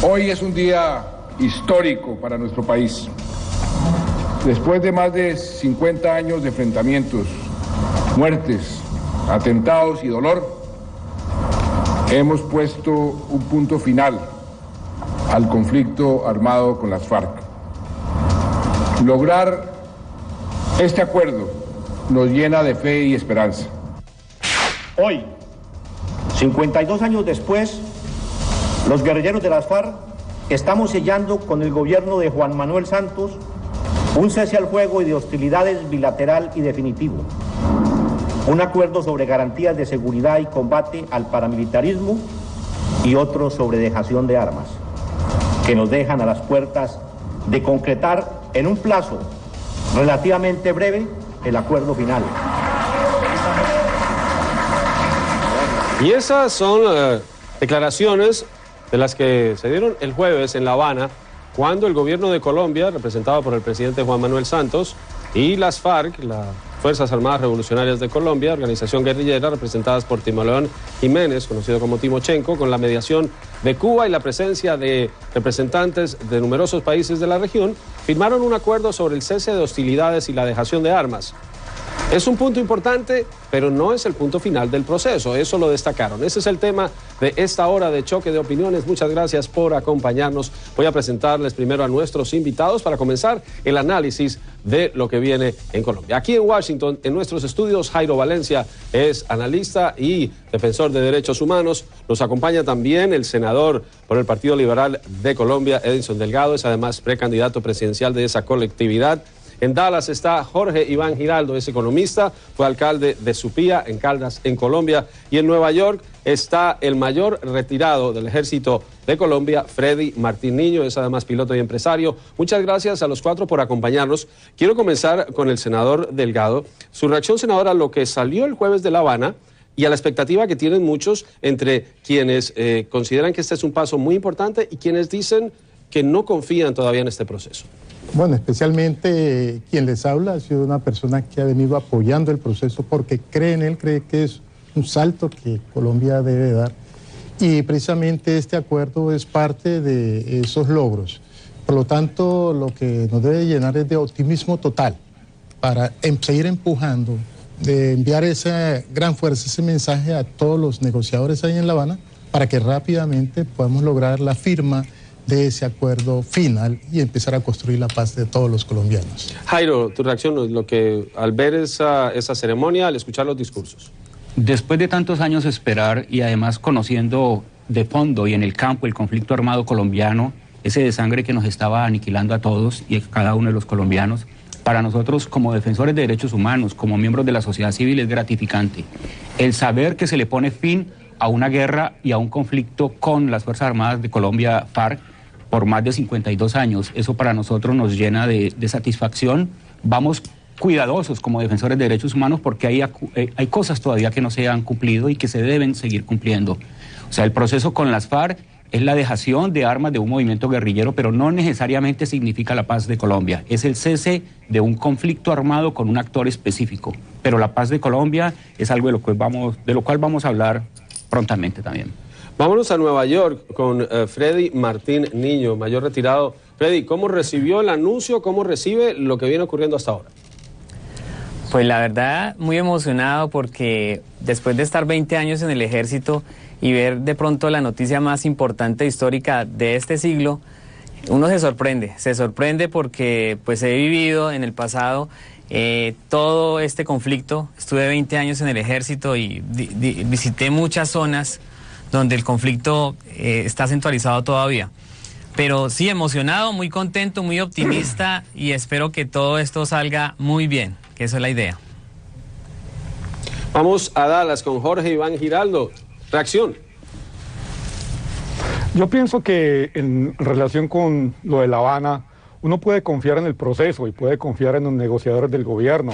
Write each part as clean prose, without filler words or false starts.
Hoy es un día histórico para nuestro país. Después de más de 50 años de enfrentamientos, muertes, atentados y dolor, hemos puesto un punto final al conflicto armado con las FARC. Lograr este acuerdo nos llena de fe y esperanza. Hoy, 52 años después, los guerrilleros de las FARC estamos sellando con el gobierno de Juan Manuel Santos un cese al fuego y de hostilidades bilateral y definitivo, un acuerdo sobre garantías de seguridad y combate al paramilitarismo y otro sobre dejación de armas, que nos dejan a las puertas de concretar en un plazo relativamente breve el acuerdo final. Y esas son declaraciones de las que se dieron el jueves en La Habana, cuando el gobierno de Colombia, representado por el presidente Juan Manuel Santos, y las FARC, las Fuerzas Armadas Revolucionarias de Colombia, organización guerrillera representadas por Timoleón Jiménez, conocido como Timochenko, con la mediación de Cuba y la presencia de representantes de numerosos países de la región, firmaron un acuerdo sobre el cese de hostilidades y la dejación de armas. Es un punto importante, pero no es el punto final del proceso, eso lo destacaron. Ese es el tema de esta hora de choque de opiniones. Muchas gracias por acompañarnos. Voy a presentarles primero a nuestros invitados para comenzar el análisis de lo que viene en Colombia. Aquí en Washington, en nuestros estudios, Jairo Valencia es analista y defensor de derechos humanos. Nos acompaña también el senador por el Partido Liberal de Colombia, Edinson Delgado, es además precandidato presidencial de esa colectividad. En Dallas está Jorge Iván Giraldo, es economista, fue alcalde de Supía, en Caldas, en Colombia. Y en Nueva York está el mayor retirado del Ejército de Colombia, Freddy Martín Niño, es además piloto y empresario. Muchas gracias a los cuatro por acompañarnos. Quiero comenzar con el senador Delgado. Su reacción, senador, a lo que salió el jueves de La Habana y a la expectativa que tienen muchos entre quienes consideran que este es un paso muy importante y quienes dicen que no confían todavía en este proceso. Bueno, especialmente quien les habla ha sido una persona que ha venido apoyando el proceso porque cree en él, cree que es un salto que Colombia debe dar. Y precisamente este acuerdo es parte de esos logros. Por lo tanto, lo que nos debe llenar es de optimismo total para seguir empujando, de enviar esa gran fuerza, ese mensaje a todos los negociadores ahí en La Habana para que rápidamente podamos lograr la firma de ese acuerdo final y empezar a construir la paz de todos los colombianos. Jairo, tu reacción, lo que al ver esa ceremonia, al escuchar los discursos. Después de tantos años esperar y además conociendo de fondo y en el campo el conflicto armado colombiano, ese desangre que nos estaba aniquilando a todos y a cada uno de los colombianos, para nosotros como defensores de derechos humanos, como miembros de la sociedad civil, es gratificante. El saber que se le pone fin a una guerra y a un conflicto con las Fuerzas Armadas de Colombia, FARC, por más de 52 años, eso para nosotros nos llena de satisfacción. Vamos cuidadosos como defensores de derechos humanos porque hay cosas todavía que no se han cumplido y que se deben seguir cumpliendo. O sea, el proceso con las FARC es la dejación de armas de un movimiento guerrillero, pero no necesariamente significa la paz de Colombia. Es el cese de un conflicto armado con un actor específico. Pero la paz de Colombia es algo de lo cual vamos a hablar prontamente también. Vámonos a Nueva York con Freddy Martín Niño, mayor retirado. Freddy, ¿cómo recibió el anuncio? ¿Cómo recibe lo que viene ocurriendo hasta ahora? Pues la verdad, muy emocionado porque después de estar 20 años en el ejército y ver de pronto la noticia más importante histórica de este siglo, uno se sorprende porque pues he vivido en el pasado todo este conflicto. Estuve 20 años en el ejército y visité muchas zonas donde el conflicto está centralizado todavía. Pero sí, emocionado, muy contento, muy optimista y espero que todo esto salga muy bien, que eso es la idea. Vamos a Dallas con Jorge Iván Giraldo. Reacción. Yo pienso que en relación con lo de La Habana, uno puede confiar en el proceso y puede confiar en los negociadores del gobierno.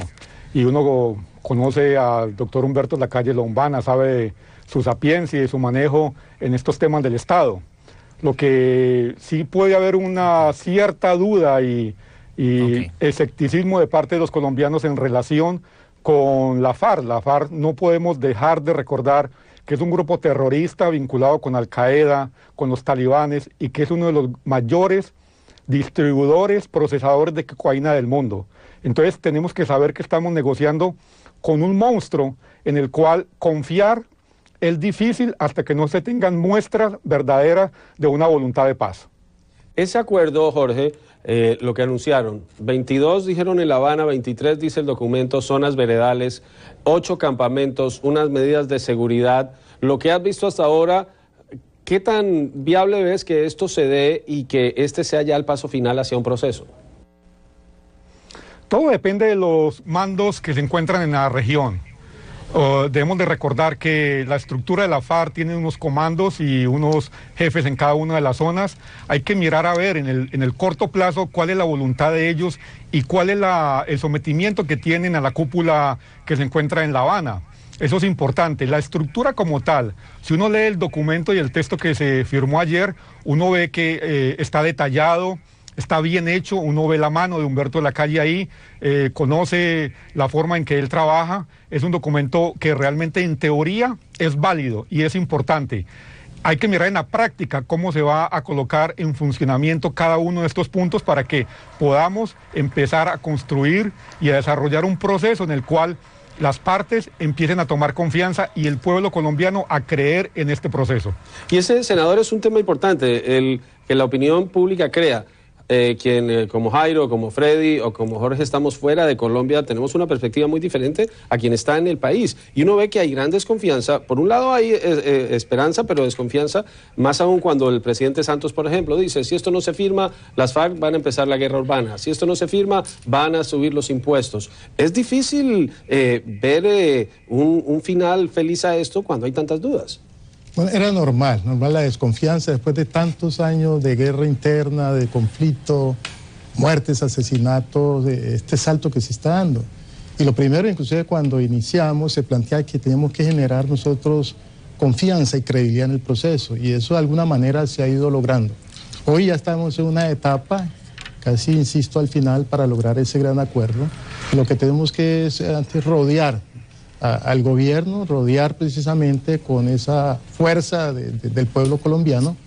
Y uno conoce al doctor Humberto Lacalle Lombana, sabe de su sapiencia y su manejo en estos temas del Estado. Lo que sí puede haber una cierta duda y escepticismo de parte de los colombianos en relación con la FARC. La FARC no podemos dejar de recordar que es un grupo terrorista vinculado con Al-Qaeda, con los talibanes, y que es uno de los mayores distribuidores, procesadores de cocaína del mundo. Entonces tenemos que saber que estamos negociando con un monstruo en el cual confiar es difícil hasta que no se tengan muestras verdaderas de una voluntad de paz. Ese acuerdo, Jorge, lo que anunciaron, 22 dijeron en La Habana, 23 dice el documento, zonas veredales, 8 campamentos, unas medidas de seguridad. Lo que has visto hasta ahora, ¿qué tan viable ves que esto se dé y que este sea ya el paso final hacia un proceso? Todo depende de los mandos que se encuentran en la región. Debemos de recordar que la estructura de la FARC tiene unos comandos y unos jefes en cada una de las zonas. Hay que mirar a ver en el corto plazo cuál es la voluntad de ellos y cuál es el sometimiento que tienen a la cúpula que se encuentra en La Habana. Eso es importante. La estructura como tal, si uno lee el documento y el texto que se firmó ayer, uno ve que está detallado, está bien hecho, uno ve la mano de Humberto de la Calle ahí, conoce la forma en que él trabaja. Es un documento que realmente en teoría es válido y es importante. Hay que mirar en la práctica cómo se va a colocar en funcionamiento cada uno de estos puntos para que podamos empezar a construir y a desarrollar un proceso en el cual las partes empiecen a tomar confianza y el pueblo colombiano a creer en este proceso. Y ese, senador, es un tema importante, que la opinión pública crea. Quien como Jairo, como Freddy o como Jorge estamos fuera de Colombia, tenemos una perspectiva muy diferente a quien está en el país. Y uno ve que hay gran desconfianza. Por un lado hay esperanza, pero desconfianza, más aún cuando el presidente Santos, por ejemplo, dice, si esto no se firma, las FARC van a empezar la guerra urbana. Si esto no se firma, van a subir los impuestos. Es difícil ver un final feliz a esto cuando hay tantas dudas. Bueno, era normal la desconfianza después de tantos años de guerra interna, de conflicto, muertes, asesinatos, de este salto que se está dando. Y lo primero, inclusive cuando iniciamos, se plantea que teníamos que generar nosotros confianza y credibilidad en el proceso, y eso de alguna manera se ha ido logrando. Hoy ya estamos en una etapa, casi insisto al final, para lograr ese gran acuerdo. Lo que tenemos que es antes rodear al gobierno, rodear precisamente con esa fuerza del pueblo colombiano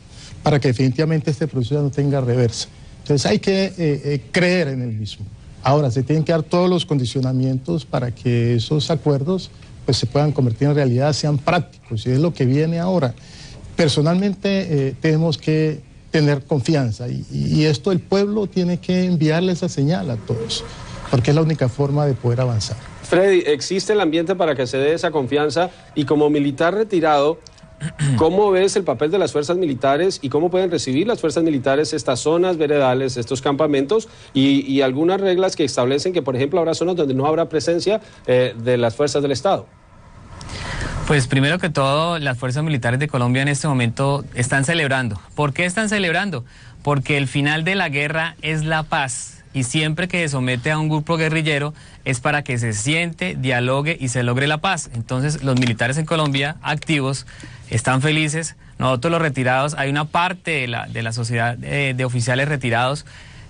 para que definitivamente este proceso no tenga reversa. Entonces hay que creer en el mismo. Ahora, se tienen que dar todos los condicionamientos para que esos acuerdos pues, se puedan convertir en realidad, sean prácticos, y es lo que viene ahora. Personalmente tenemos que tener confianza y esto el pueblo tiene que enviarle esa señal a todos, porque es la única forma de poder avanzar. Freddy, ¿existe el ambiente para que se dé esa confianza? Y como militar retirado, ¿cómo ves el papel de las fuerzas militares y cómo pueden recibir las fuerzas militares estas zonas veredales, estos campamentos y algunas reglas que establecen que, por ejemplo, habrá zonas donde no habrá presencia de las fuerzas del Estado? Pues primero que todo, las fuerzas militares de Colombia en este momento están celebrando. ¿Por qué están celebrando? Porque el final de la guerra es la paz. Y siempre que se somete a un grupo guerrillero es para que se siente, dialogue y se logre la paz. Entonces los militares en Colombia activos están felices. Nosotros los retirados, hay una parte de la sociedad de oficiales retirados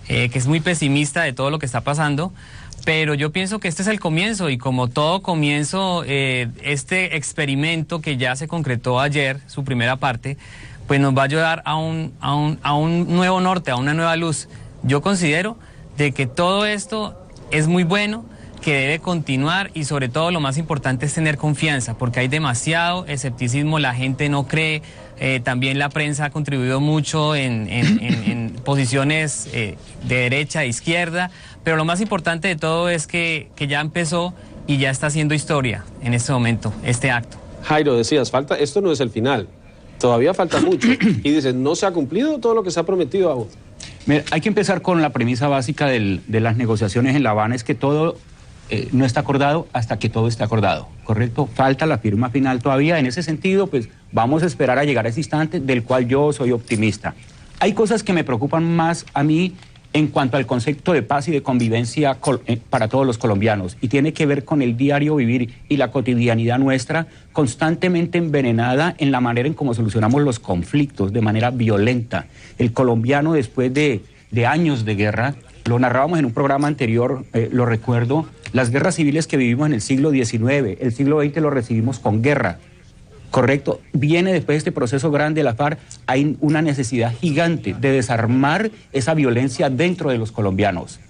que es muy pesimista de todo lo que está pasando. Pero yo pienso que este es el comienzo y como todo comienzo, este experimento que ya se concretó ayer, su primera parte, pues nos va a ayudar a un nuevo norte, a una nueva luz. Yo considero de que todo esto es muy bueno, que debe continuar y sobre todo lo más importante es tener confianza, porque hay demasiado escepticismo, la gente no cree, también la prensa ha contribuido mucho en posiciones de derecha e izquierda, pero lo más importante de todo es que ya empezó y ya está haciendo historia en este momento, este acto. Jairo, decías, esto no es el final, todavía falta mucho, y dices, no se ha cumplido todo lo que se ha prometido aún. Hay que empezar con la premisa básica de las negociaciones en La Habana, es que todo no está acordado hasta que todo esté acordado, ¿correcto? Falta la firma final todavía. En ese sentido, pues vamos a esperar a llegar a ese instante del cual yo soy optimista. Hay cosas que me preocupan más a mí en cuanto al concepto de paz y de convivencia para todos los colombianos, y tiene que ver con el diario vivir y la cotidianidad nuestra constantemente envenenada en la manera en cómo solucionamos los conflictos de manera violenta. El colombiano, después de años de guerra, lo narrábamos en un programa anterior, lo recuerdo, las guerras civiles que vivimos en el siglo XIX, el siglo XX lo recibimos con guerra, Correcto. Viene después de este proceso grande de la FARC, hay una necesidad gigante de desarmar esa violencia dentro de los colombianos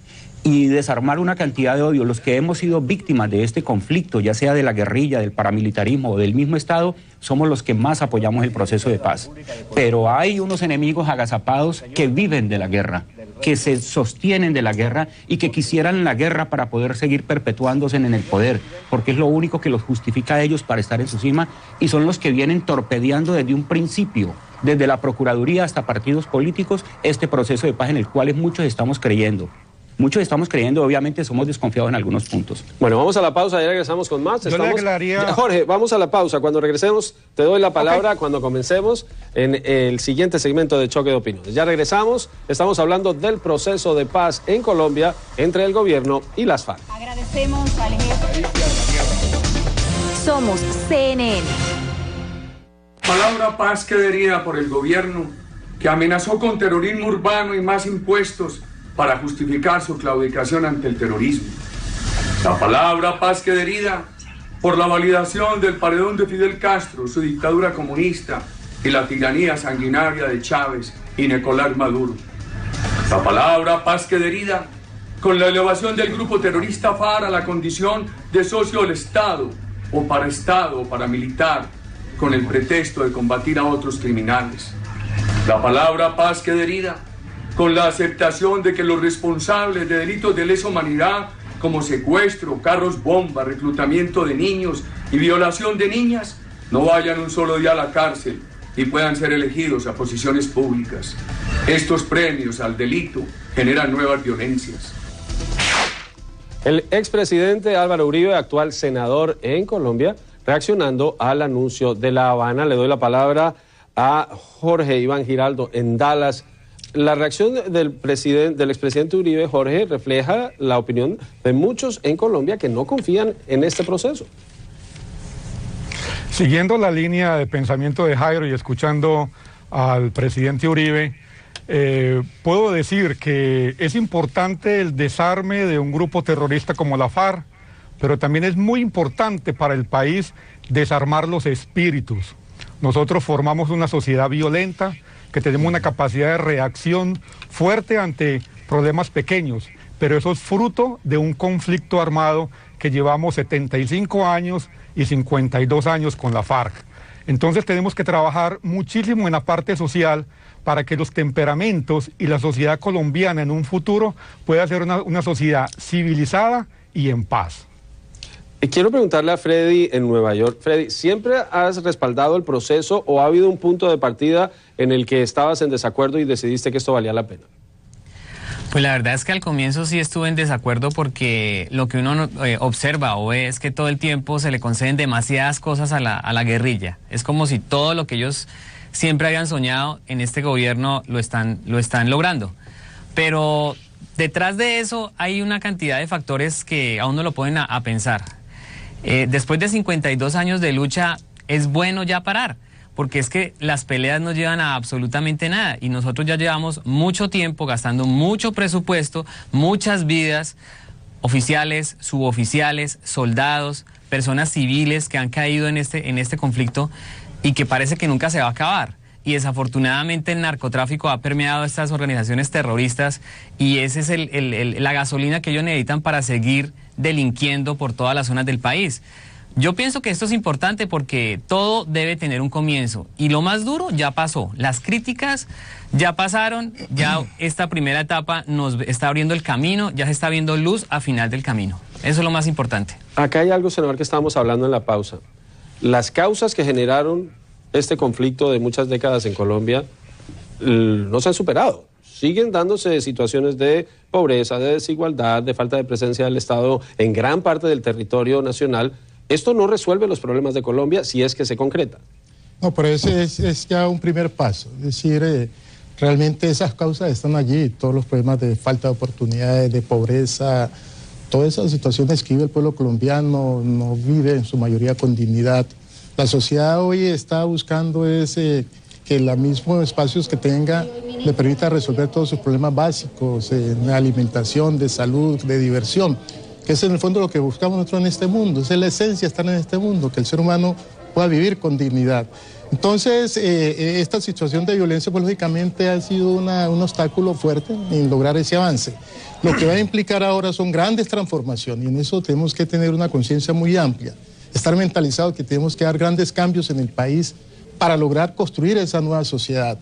y desarmar una cantidad de odio. Los que hemos sido víctimas de este conflicto, ya sea de la guerrilla, del paramilitarismo o del mismo Estado, somos los que más apoyamos el proceso de paz. Pero hay unos enemigos agazapados que viven de la guerra, que se sostienen de la guerra y que quisieran la guerra para poder seguir perpetuándose en el poder, porque es lo único que los justifica a ellos para estar en su cima, y son los que vienen torpedeando desde un principio, desde la Procuraduría hasta partidos políticos, este proceso de paz en el cual muchos estamos creyendo. Muchos estamos creyendo, obviamente somos desconfiados en algunos puntos. Bueno, vamos a la pausa y regresamos con más. Jorge, vamos a la pausa. Cuando regresemos, te doy la palabra cuando comencemos en el siguiente segmento de Choque de Opiniones. Ya regresamos, estamos hablando del proceso de paz en Colombia entre el gobierno y las FARC. Agradecemos al jefe. Somos CNN. Palabra paz queda herida por el gobierno que amenazó con terrorismo urbano y más impuestos para justificar su claudicación ante el terrorismo. La palabra paz queda herida por la validación del paredón de Fidel Castro, su dictadura comunista y la tiranía sanguinaria de Chávez y Nicolás Maduro. La palabra paz queda herida con la elevación del grupo terrorista FARC a la condición de socio del Estado o paramilitar con el pretexto de combatir a otros criminales. La palabra paz queda herida con la aceptación de que los responsables de delitos de lesa humanidad como secuestro, carros bomba, reclutamiento de niños y violación de niñas no vayan un solo día a la cárcel y puedan ser elegidos a posiciones públicas. Estos premios al delito generan nuevas violencias. El expresidente Álvaro Uribe, actual senador en Colombia, reaccionando al anuncio de La Habana. Le doy la palabra a Jorge Iván Giraldo en Dallas. La reacción del expresidente Uribe, Jorge, refleja la opinión de muchos en Colombia que no confían en este proceso. Siguiendo la línea de pensamiento de Jairo y escuchando al presidente Uribe, puedo decir que es importante el desarme de un grupo terrorista como la FARC, pero también es muy importante para el país desarmar los espíritus. Nosotros formamos una sociedad violenta, que tenemos una capacidad de reacción fuerte ante problemas pequeños, pero eso es fruto de un conflicto armado que llevamos 75 años y 52 años con la FARC. Entonces tenemos que trabajar muchísimo en la parte social para que los temperamentos y la sociedad colombiana en un futuro pueda ser una sociedad civilizada y en paz. Quiero preguntarle a Freddy en Nueva York. Freddy, ¿siempre has respaldado el proceso o ha habido un punto de partida en el que estabas en desacuerdo y decidiste que esto valía la pena? Pues la verdad es que al comienzo sí estuve en desacuerdo porque lo que uno observa o ve es que todo el tiempo se le conceden demasiadas cosas a la guerrilla. Es como si todo lo que ellos siempre habían soñado en este gobierno lo están logrando. Pero detrás de eso hay una cantidad de factores que a uno lo ponen a pensar. Después de 52 años de lucha es bueno ya parar, porque es que las peleas no llevan a absolutamente nada y nosotros ya llevamos mucho tiempo gastando mucho presupuesto, muchas vidas, oficiales, suboficiales, soldados, personas civiles que han caído en este conflicto y que parece que nunca se va a acabar. Y desafortunadamente el narcotráfico ha permeado a estas organizaciones terroristas y esa es la gasolina que ellos necesitan para seguir delinquiendo por todas las zonas del país. Yo pienso que esto es importante porque todo debe tener un comienzo y lo más duro ya pasó. Las críticas ya pasaron, ya esta primera etapa nos está abriendo el camino, ya se está viendo luz al final del camino. Eso es lo más importante. Acá hay algo, senador, que estábamos hablando en la pausa. Las causas que generaron este conflicto de muchas décadas en Colombia no se han superado. Siguen dándose situaciones de pobreza, de desigualdad, de falta de presencia del Estado en gran parte del territorio nacional. Esto no resuelve los problemas de Colombia si es que se concreta. No, pero ese es ya un primer paso. Es decir, realmente esas causas están allí, todos los problemas de falta de oportunidades, de pobreza, todas esas situaciones que vive el pueblo colombiano, no vive en su mayoría con dignidad. La sociedad hoy está buscando que los mismos espacios que tenga le permita resolver todos sus problemas básicos, de alimentación, de salud, de diversión, que es en el fondo lo que buscamos nosotros en este mundo. Esa es la esencia de estar en este mundo, que el ser humano pueda vivir con dignidad. Entonces, esta situación de violencia, pues lógicamente ha sido un obstáculo fuerte en lograr ese avance. Lo que va a implicar ahora son grandes transformaciones y en eso tenemos que tener una conciencia muy amplia, estar mentalizados que tenemos que dar grandes cambios en el país para lograr construir esa nueva sociedad.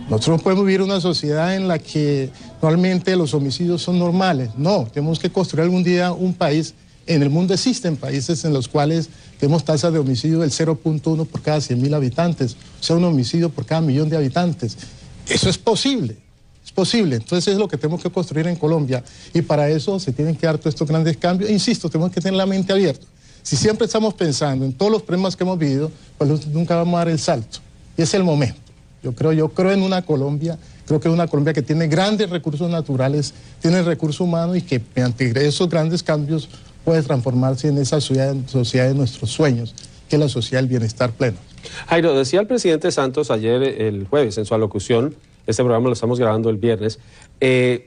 Nosotros no podemos vivir una sociedad en la que normalmente los homicidios son normales. No, tenemos que construir algún día un país. En el mundo existen países en los cuales tenemos tasas de homicidio del 0.1 por cada 100.000 habitantes, o sea, un homicidio por cada 1.000.000 de habitantes. Eso es posible, es posible. Entonces es lo que tenemos que construir en Colombia y para eso se tienen que dar todos estos grandes cambios. Insisto, tenemos que tener la mente abierta. Si siempre estamos pensando en todos los problemas que hemos vivido, pues nunca vamos a dar el salto. Y es el momento. Yo creo en una Colombia, creo que es una Colombia que tiene grandes recursos naturales, tiene recursos humanos y que mediante esos grandes cambios puede transformarse en esa sociedad de nuestros sueños, que es la sociedad del bienestar pleno. Jairo, decía el presidente Santos ayer, el jueves, en su alocución, este programa lo estamos grabando el viernes, que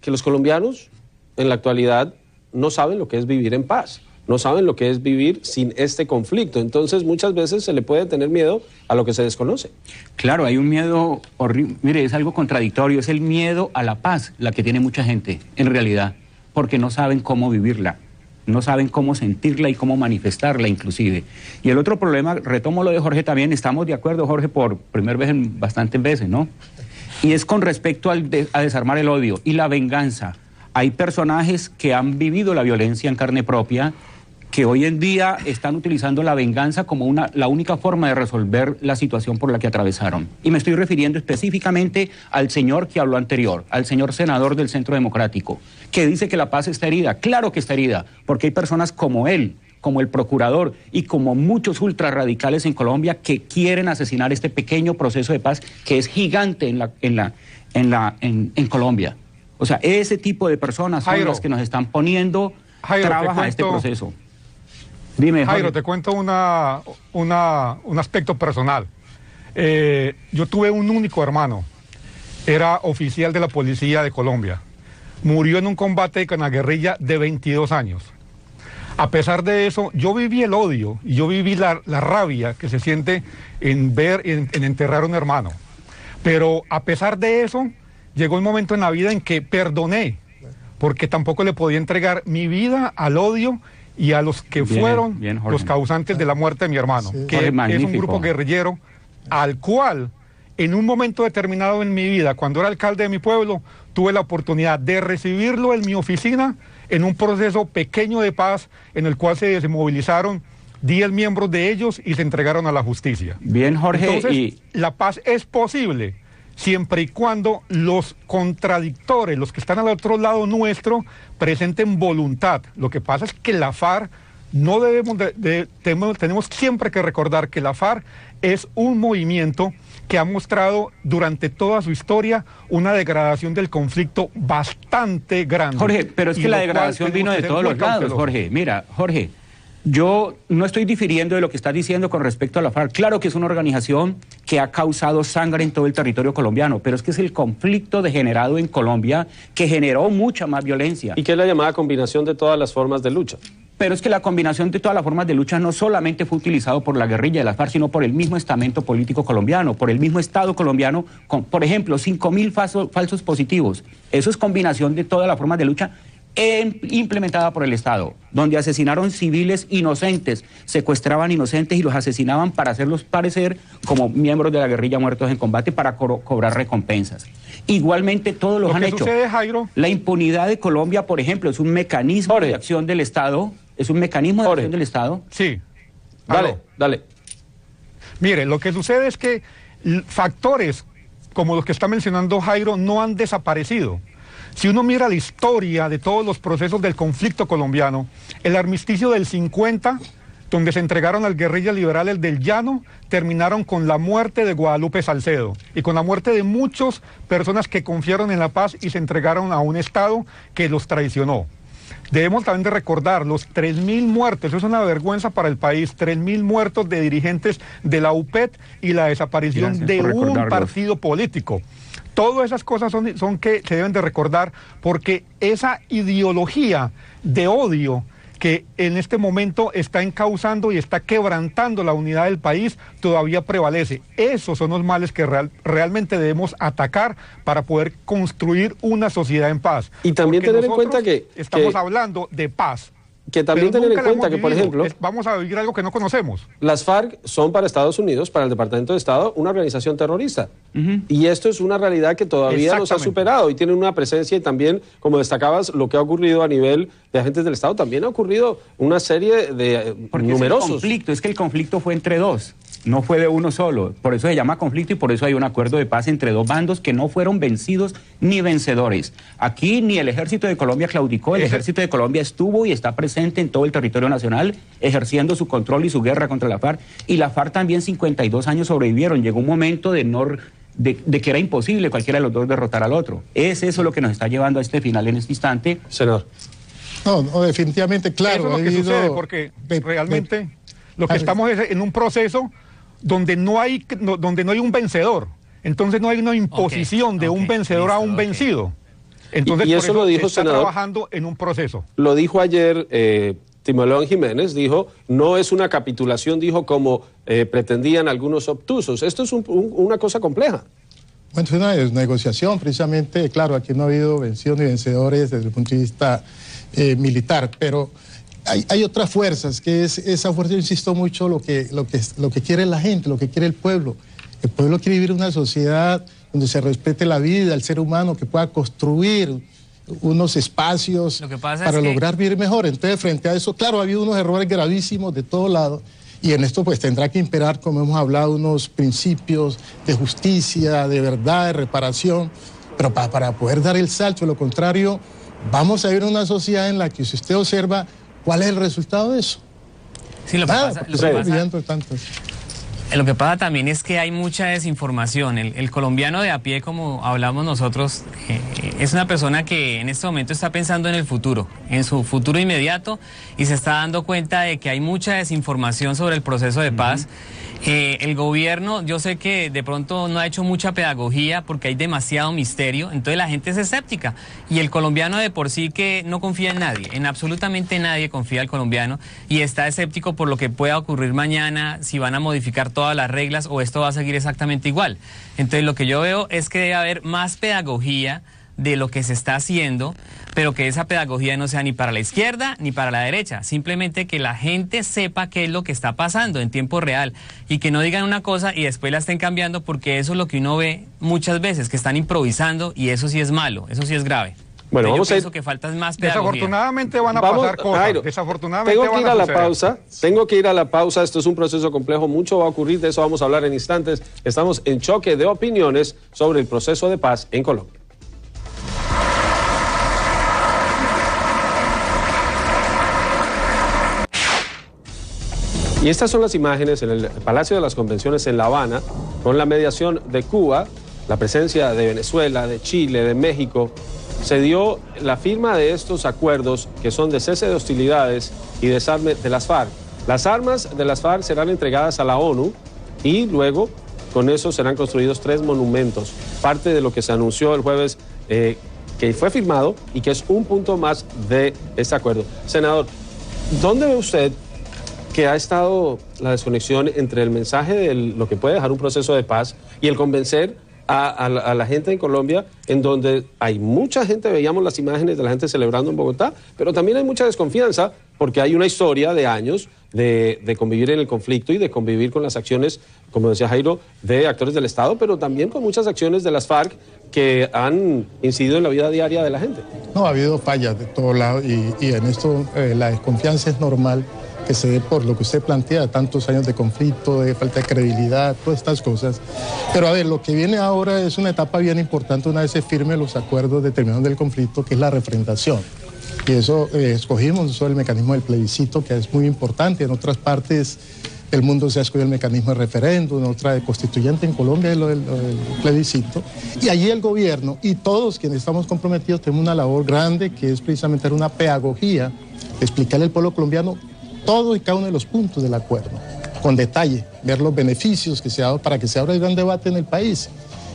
los colombianos en la actualidad no saben lo que es vivir en paz. No saben lo que es vivir sin este conflicto. Entonces, muchas veces se le puede tener miedo a lo que se desconoce. Claro, hay un miedo horrible. Mire, es algo contradictorio. Es el miedo a la paz la que tiene mucha gente, en realidad, porque no saben cómo vivirla. No saben cómo sentirla y cómo manifestarla, inclusive. Y el otro problema, retomo lo de Jorge también, estamos de acuerdo, Jorge, por primera vez en bastantes veces, ¿no? Y es con respecto a desarmar el odio y la venganza. Hay personajes que han vivido la violencia en carne propia, que hoy en día están utilizando la venganza como la única forma de resolver la situación por la que atravesaron. Y me estoy refiriendo específicamente al señor que habló anterior, al señor senador del Centro Democrático, que dice que la paz está herida. Claro que está herida, porque hay personas como él, como el procurador y como muchos ultrarradicales en Colombia que quieren asesinar este pequeño proceso de paz que es gigante en Colombia. O sea, ese tipo de personas son las que nos están poniendo trabas a este proceso. Dime, Jairo, te cuento un aspecto personal. Yo tuve un único hermano, era oficial de la policía de Colombia. Murió en un combate con la guerrilla de 22 años. A pesar de eso, yo viví el odio y yo viví la rabia que se siente en enterrar a un hermano. Pero a pesar de eso, llegó un momento en la vida en que perdoné, porque tampoco le podía entregar mi vida al odio y a los que fueron los causantes de la muerte de mi hermano, que es un grupo guerrillero al cual en un momento determinado en mi vida, cuando era alcalde de mi pueblo, tuve la oportunidad de recibirlo en mi oficina en un proceso pequeño de paz en el cual se desmovilizaron 10 miembros de ellos y se entregaron a la justicia. Bien, Jorge. Entonces, la paz es posible siempre y cuando los contradictores, los que están al otro lado nuestro, presenten voluntad. Lo que pasa es que la FARC no tenemos siempre que recordar que la FARC es un movimiento que ha mostrado durante toda su historia una degradación del conflicto bastante grande. Jorge, pero es que la degradación vino de todos los lados, Jorge. Mira, Jorge, yo no estoy difiriendo de lo que estás diciendo con respecto a la FARC. Claro que es una organización que ha causado sangre en todo el territorio colombiano, pero es que es el conflicto degenerado en Colombia que generó mucha más violencia. ¿Y qué es la llamada combinación de todas las formas de lucha? Pero es que la combinación de todas las formas de lucha no solamente fue utilizado por la guerrilla de las FARC, sino por el mismo estamento político colombiano, por el mismo Estado colombiano, con, por ejemplo, 5.000 falsos positivos. Eso es combinación de todas las formas de lucha implementada por el Estado, donde asesinaron civiles inocentes, secuestraban inocentes y los asesinaban para hacerlos parecer como miembros de la guerrilla muertos en combate para cobrar recompensas. Igualmente todos los han hecho. Sucede, Jairo, la impunidad de Colombia, por ejemplo, es un mecanismo de acción del Estado. Es un mecanismo de acción del Estado. Sí. Dale. Mire, lo que sucede es que factores como los que está mencionando Jairo no han desaparecido. Si uno mira la historia de todos los procesos del conflicto colombiano, el armisticio del 50, donde se entregaron al guerrilla liberales del Llano, terminaron con la muerte de Guadalupe Salcedo y con la muerte de muchas personas que confiaron en la paz y se entregaron a un Estado que los traicionó. Debemos también de recordar los 3.000 muertos, eso es una vergüenza para el país, 3.000 muertos de dirigentes de la UPET y la desaparición de un partido político. Todas esas cosas son que se deben de recordar porque esa ideología de odio que en este momento está encauzando y está quebrantando la unidad del país todavía prevalece. Esos son los males que realmente debemos atacar para poder construir una sociedad en paz. Y también tener en cuenta que estamos hablando de paz. Que también tener en cuenta que, por ejemplo, vamos a vivir algo que no conocemos. Las FARC son para Estados Unidos, para el Departamento de Estado, una organización terrorista. Y esto es una realidad que todavía no se ha superado y tienen una presencia y también, como destacabas, lo que ha ocurrido a nivel de agentes del Estado, también ha ocurrido una serie de numerosos. Es que el conflicto fue entre dos. No fue de uno solo, por eso se llama conflicto y por eso hay un acuerdo de paz entre dos bandos que no fueron vencidos ni vencedores. Aquí ni el Ejército de Colombia claudicó, el Ejército de Colombia estuvo y está presente en todo el territorio nacional ejerciendo su control y su guerra contra la FARC, y la FARC también 52 años sobrevivieron. Llegó un momento de que era imposible cualquiera de los dos derrotar al otro. Es eso lo que nos está llevando a este final en este instante. Senador. No, definitivamente, claro. Eso es lo que sucede, porque realmente lo que estamos es en un proceso donde no hay un vencedor. Entonces no hay una imposición de un vencedor a un vencido. Entonces y eso lo dijo, se está senador, trabajando en un proceso. Lo dijo ayer Timoleón Jiménez, dijo, no es una capitulación, dijo, como pretendían algunos obtusos. Esto es una cosa compleja. Bueno, es una negociación, precisamente, claro, aquí no ha habido vencidos ni vencedores desde el punto de vista militar, pero hay otras fuerzas, que es esa fuerza, yo insisto mucho, lo que quiere la gente, lo que quiere el pueblo. El pueblo quiere vivir en una sociedad donde se respete la vida, el ser humano, que pueda construir unos espacios para lograr vivir mejor. Entonces, frente a eso, claro, ha habido unos errores gravísimos de todo lado, y en esto pues tendrá que imperar, como hemos hablado, unos principios de justicia, de verdad, de reparación, pero para poder dar el salto. De lo contrario, vamos a vivir en una sociedad en la que, si usted observa, ¿cuál es el resultado de eso? Sí, lo que pasa también es que hay mucha desinformación. El colombiano de a pie, como hablamos nosotros, es una persona que en este momento está pensando en el futuro, en su futuro inmediato, y se está dando cuenta de que hay mucha desinformación sobre el proceso de paz. El gobierno, yo sé que de pronto no ha hecho mucha pedagogía porque hay demasiado misterio, entonces la gente es escéptica, y el colombiano de por sí que no confía en nadie, en absolutamente nadie confía al colombiano, y está escéptico por lo que pueda ocurrir mañana, si van a modificar todas las reglas o esto va a seguir exactamente igual. Entonces lo que yo veo es que debe haber más pedagogía de lo que se está haciendo, pero que esa pedagogía no sea ni para la izquierda ni para la derecha, simplemente que la gente sepa qué es lo que está pasando en tiempo real y que no digan una cosa y después la estén cambiando, porque eso es lo que uno ve muchas veces, que están improvisando, y eso sí es malo, eso sí es grave. Bueno, yo pienso que falta más pedagogía. Desafortunadamente van a pasar cosas. Jairo, desafortunadamente tengo que ir a la pausa. Tengo que ir a la pausa. Esto es un proceso complejo. Mucho va a ocurrir. De eso vamos a hablar en instantes. Estamos en choque de opiniones sobre el proceso de paz en Colombia. Y estas son las imágenes en el Palacio de las Convenciones en La Habana, con la mediación de Cuba, la presencia de Venezuela, de Chile, de México. Se dio la firma de estos acuerdos, que son de cese de hostilidades y desarme de las FARC. Las armas de las FARC serán entregadas a la ONU y luego con eso serán construidos 3 monumentos, parte de lo que se anunció el jueves, que fue firmado y que es un punto más de este acuerdo. Senador, ¿dónde ve usted que ha estado la desconexión entre el mensaje de lo que puede dejar un proceso de paz y el convencer a la gente en Colombia, en donde hay mucha gente, veíamos las imágenes de la gente celebrando en Bogotá, pero también hay mucha desconfianza porque hay una historia de años de convivir en el conflicto y de convivir con las acciones, como decía Jairo, de actores del Estado, pero también con muchas acciones de las FARC que han incidido en la vida diaria de la gente? No, ha habido fallas de todos lados y en esto la desconfianza es normal, que se dé por lo que usted plantea, tantos años de conflicto, de falta de credibilidad, todas estas cosas. Pero a ver, lo que viene ahora es una etapa bien importante una vez se firmen los acuerdos de terminación del conflicto, que es la refrendación. Y eso escogimos el mecanismo del plebiscito, que es muy importante. En otras partes del mundo se ha escogido el mecanismo de referéndum, en otra de constituyente, en Colombia es lo del plebiscito. Y allí el gobierno y todos quienes estamos comprometidos tenemos una labor grande, que es precisamente una pedagogía, explicarle al pueblo colombiano todo y cada uno de los puntos del acuerdo, con detalle, ver los beneficios que se ha dado para que se abra el gran debate en el país.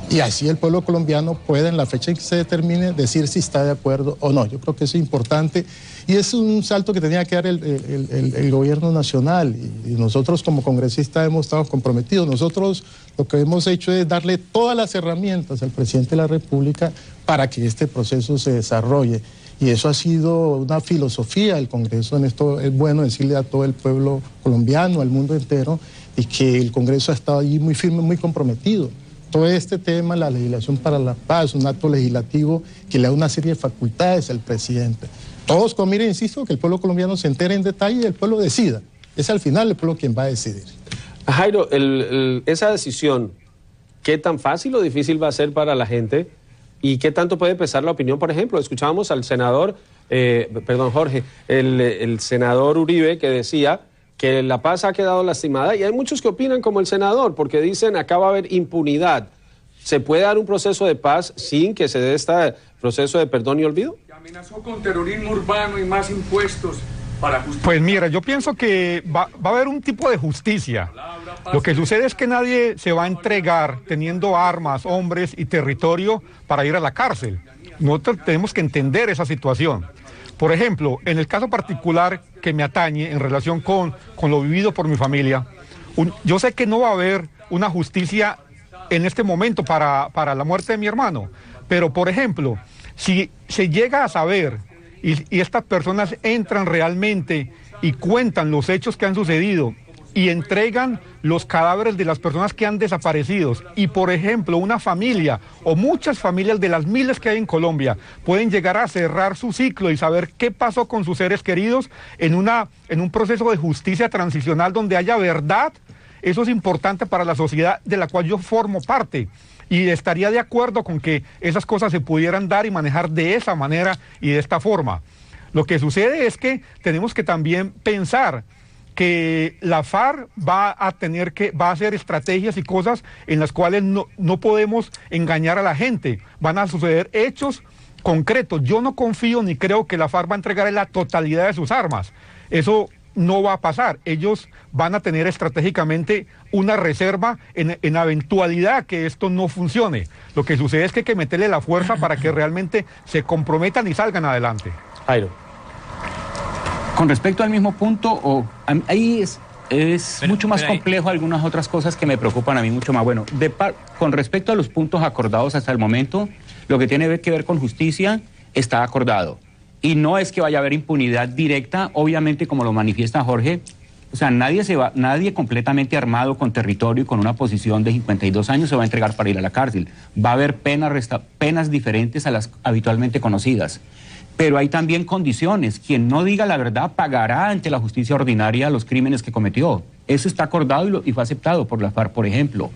Y así el pueblo colombiano puede, en la fecha en que se determine, decir si está de acuerdo o no. Yo creo que eso es importante y es un salto que tenía que dar el gobierno nacional. Y nosotros como congresistas hemos estado comprometidos. Nosotros lo que hemos hecho es darle todas las herramientas al presidente de la República para que este proceso se desarrolle. Y eso ha sido una filosofía del Congreso. En esto es bueno decirle a todo el pueblo colombiano, al mundo entero, y que el Congreso ha estado allí muy firme, muy comprometido. Todo este tema, la legislación para la paz, un acto legislativo que le da una serie de facultades al presidente. Todos, como miren, insisto, que el pueblo colombiano se entere en detalle y el pueblo decida. Es al final el pueblo quien va a decidir. Jairo, esa decisión, ¿qué tan fácil o difícil va a ser para la gente? ¿Y qué tanto puede pesar la opinión? Por ejemplo, escuchábamos al senador, Jorge, el senador Uribe, que decía que la paz ha quedado lastimada, y hay muchos que opinan como el senador, porque dicen acá va a haber impunidad. ¿Se puede dar un proceso de paz sin que se dé este proceso de perdón y olvido? Que amenazó con terrorismo urbano y más impuestos para justificar. Pues mira, yo pienso que va a haber un tipo de justicia. Lo que sucede es que nadie se va a entregar teniendo armas, hombres y territorio para ir a la cárcel. Nosotros tenemos que entender esa situación. Por ejemplo, en el caso particular que me atañe en relación con lo vivido por mi familia, yo sé que no va a haber una justicia en este momento para la muerte de mi hermano, pero por ejemplo, si se llega a saber y estas personas entran realmente y cuentan los hechos que han sucedido y entregan los cadáveres de las personas que han desaparecido, y por ejemplo una familia o muchas familias de las miles que hay en Colombia pueden llegar a cerrar su ciclo y saber qué pasó con sus seres queridos en un proceso de justicia transicional donde haya verdad, eso es importante para la sociedad de la cual yo formo parte. Y estaría de acuerdo con que esas cosas se pudieran dar y manejar de esa manera y de esta forma. Lo que sucede es que tenemos que también pensar que la FARC va a hacer estrategias y cosas en las cuales no podemos engañar a la gente. Van a suceder hechos concretos. Yo no confío ni creo que la FARC va a entregar la totalidad de sus armas. Eso no va a pasar. Ellos van a tener estratégicamente una reserva en la eventualidad que esto no funcione. Lo que sucede es que hay que meterle la fuerza para que realmente se comprometan y salgan adelante. Jairo. Con respecto al mismo punto, ahí es mucho más complejo algunas otras cosas que me preocupan a mí mucho más. Bueno, con respecto a los puntos acordados hasta el momento, lo que tiene que ver con justicia está acordado. Y no es que vaya a haber impunidad directa, obviamente, como lo manifiesta Jorge. O sea, nadie completamente armado con territorio y con una posición de 52 años se va a entregar para ir a la cárcel. Va a haber penas diferentes a las habitualmente conocidas. Pero hay también condiciones. Quien no diga la verdad pagará ante la justicia ordinaria los crímenes que cometió. Eso está acordado y fue aceptado por la FARC, por ejemplo.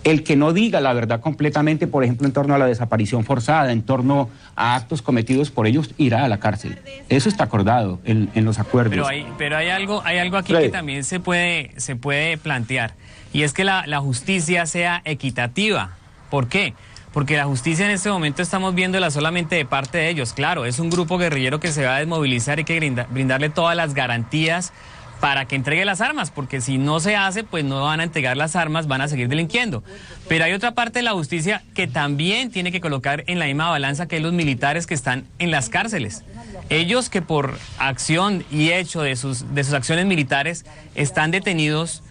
El que no diga la verdad completamente, por ejemplo, en torno a la desaparición forzada, en torno a actos cometidos por ellos, irá a la cárcel. Eso está acordado en los acuerdos. Pero hay algo aquí que también se puede plantear, y es que la justicia sea equitativa. ¿Por qué? Porque la justicia en este momento estamos viéndola solamente de parte de ellos. Claro, es un grupo guerrillero que se va a desmovilizar y hay que brindarle todas las garantías para que entregue las armas, porque si no se hace, pues no van a entregar las armas, van a seguir delinquiendo. Pero hay otra parte de la justicia que también tiene que colocar en la misma balanza, que es los militares que están en las cárceles. Ellos que por acción y hecho de sus acciones militares están detenidos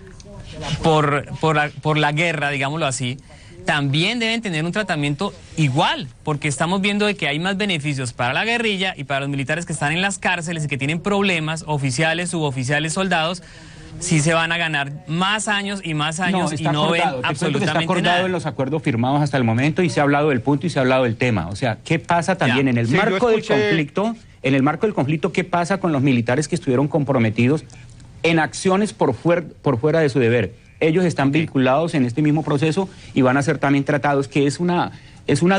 por la guerra, digámoslo así, también deben tener un tratamiento igual, porque estamos viendo de que hay más beneficios para la guerrilla y para los militares que están en las cárceles y que tienen problemas, oficiales, suboficiales, soldados, sí se van a ganar más años y más años y no ven absolutamente está acordado nada. En los acuerdos firmados hasta el momento y se ha hablado del punto y se ha hablado del tema. O sea, ¿qué pasa también en el marco del conflicto? En el marco del conflicto, ¿qué pasa con los militares que estuvieron comprometidos en acciones por fuera de su deber? Ellos están vinculados en este mismo proceso y van a ser también tratados, que es una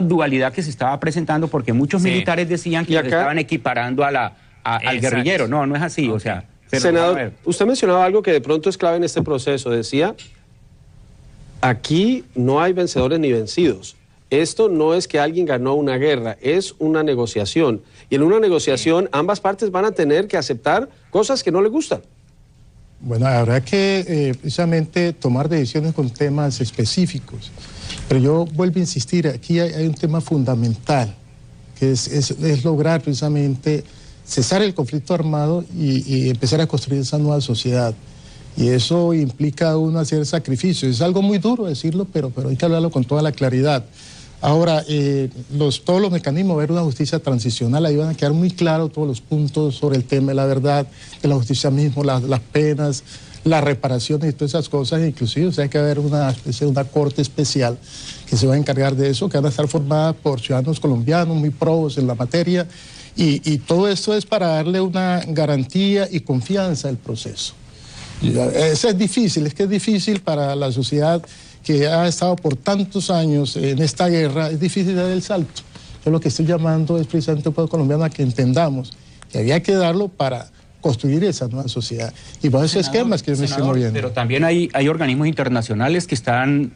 dualidad que se estaba presentando, porque muchos militares decían que estaban equiparando al guerrillero. No es así, o sea... Senador, usted mencionaba algo que de pronto es clave en este proceso. Decía, aquí no hay vencedores ni vencidos. Esto no es que alguien ganó una guerra, es una negociación. Y en una negociación ambas partes van a tener que aceptar cosas que no les gustan. Bueno, habrá que precisamente tomar decisiones con temas específicos. Pero yo vuelvo a insistir, aquí hay un tema fundamental, que es lograr precisamente cesar el conflicto armado y empezar a construir esa nueva sociedad. Y eso implica uno hacer sacrificios. Es algo muy duro decirlo, pero hay que hablarlo con toda la claridad. Ahora, todos los mecanismos, ver una justicia transicional, ahí van a quedar muy claros todos los puntos sobre el tema de la verdad, de la justicia mismo, las penas, las reparaciones y todas esas cosas. Inclusive, o sea, hay que haber una corte especial que se va a encargar de eso, que van a estar formadas por ciudadanos colombianos muy probos en la materia. Y todo esto es para darle una garantía y confianza al proceso. Eso es difícil, es difícil para la sociedad que ha estado por tantos años en esta guerra, es difícil dar el salto. Yo lo que estoy llamando es precisamente al pueblo colombiano a que entendamos que había que darlo para construir esa nueva sociedad. Y por esos esquemas que yo me estoy moviendo. Pero también hay organismos internacionales que están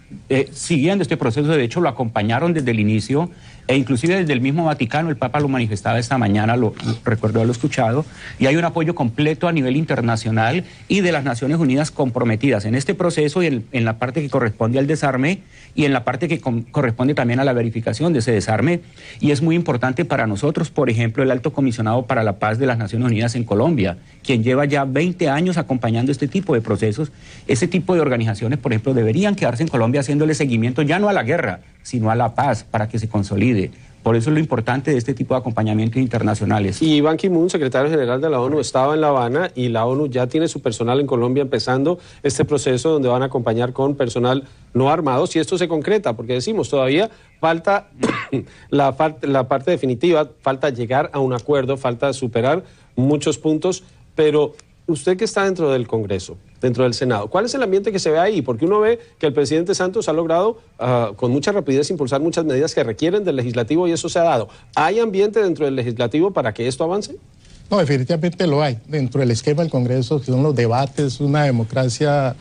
siguiendo este proceso, de hecho lo acompañaron desde el inicio, e inclusive desde el mismo Vaticano, el Papa lo manifestaba esta mañana, recuerdo haberlo escuchado, y hay un apoyo completo a nivel internacional y de las Naciones Unidas comprometidas en este proceso y en la parte que corresponde al desarme y en la parte que corresponde también a la verificación de ese desarme. Y es muy importante para nosotros, por ejemplo, el Alto Comisionado para la Paz de las Naciones Unidas en Colombia, quien lleva ya 20 años acompañando este tipo de procesos. Ese tipo de organizaciones, por ejemplo, deberían quedarse en Colombia haciéndole seguimiento ya no a la guerra, sino a la paz, para que se consolide. Por eso es lo importante de este tipo de acompañamientos internacionales. Y Ban Ki-moon, secretario general de la ONU, estaba en La Habana y la ONU ya tiene su personal en Colombia empezando este proceso donde van a acompañar con personal no armado, si esto se concreta, porque decimos, todavía falta la parte definitiva, falta llegar a un acuerdo, falta superar muchos puntos, pero usted que está dentro del Congreso, dentro del Senado, ¿cuál es el ambiente que se ve ahí? Porque uno ve que el presidente Santos ha logrado con mucha rapidez impulsar muchas medidas que requieren del legislativo y eso se ha dado. ¿Hay ambiente dentro del legislativo para que esto avance? No, definitivamente lo hay. Dentro del esquema del Congreso, que son los debates, una democracia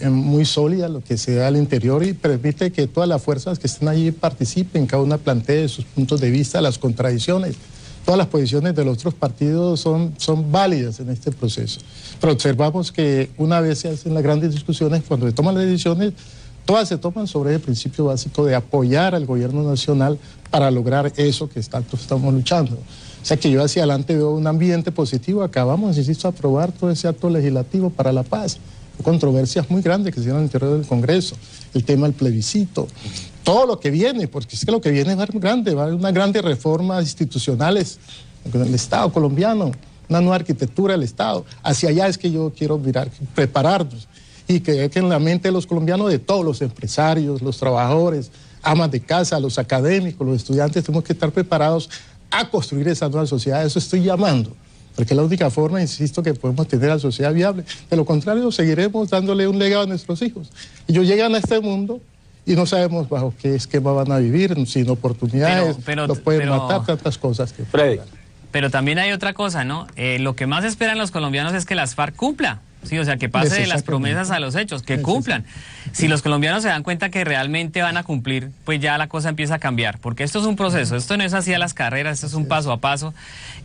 muy sólida, lo que se da al interior y permite que todas las fuerzas que estén allí participen, cada una plantee sus puntos de vista, las contradicciones. Todas las posiciones de los otros partidos son válidas en este proceso. Pero observamos que una vez se hacen las grandes discusiones, cuando se toman las decisiones, todas se toman sobre el principio básico de apoyar al gobierno nacional para lograr eso que tanto estamos luchando. O sea que yo hacia adelante veo un ambiente positivo. Acabamos, insisto, a aprobar todo ese acto legislativo para la paz. Controversias muy grandes que se dieron al interior del Congreso, el tema del plebiscito, todo lo que viene, porque es que lo que viene va a ser grande, va a haber unas grandes reformas institucionales en el Estado colombiano, una nueva arquitectura del Estado. Hacia allá es que yo quiero mirar, prepararnos y que en la mente de los colombianos, de todos los empresarios, los trabajadores, amas de casa, los académicos, los estudiantes, tenemos que estar preparados a construir esa nueva sociedad. Eso estoy llamando. Porque es la única forma, insisto, que podemos tener a la sociedad viable. De lo contrario, seguiremos dándole un legado a nuestros hijos. Ellos llegan a este mundo y no sabemos bajo qué esquema van a vivir, sin oportunidades, los pueden matar, tantas cosas. Freddy. Pero también hay otra cosa, ¿no? Lo que más esperan los colombianos es que las FARC cumpla. Sí, o sea, que pase de las promesas a los hechos, que cumplan. Si los colombianos se dan cuenta que realmente van a cumplir, pues ya la cosa empieza a cambiar, porque esto es un proceso, esto no es así a las carreras, esto es un paso a paso.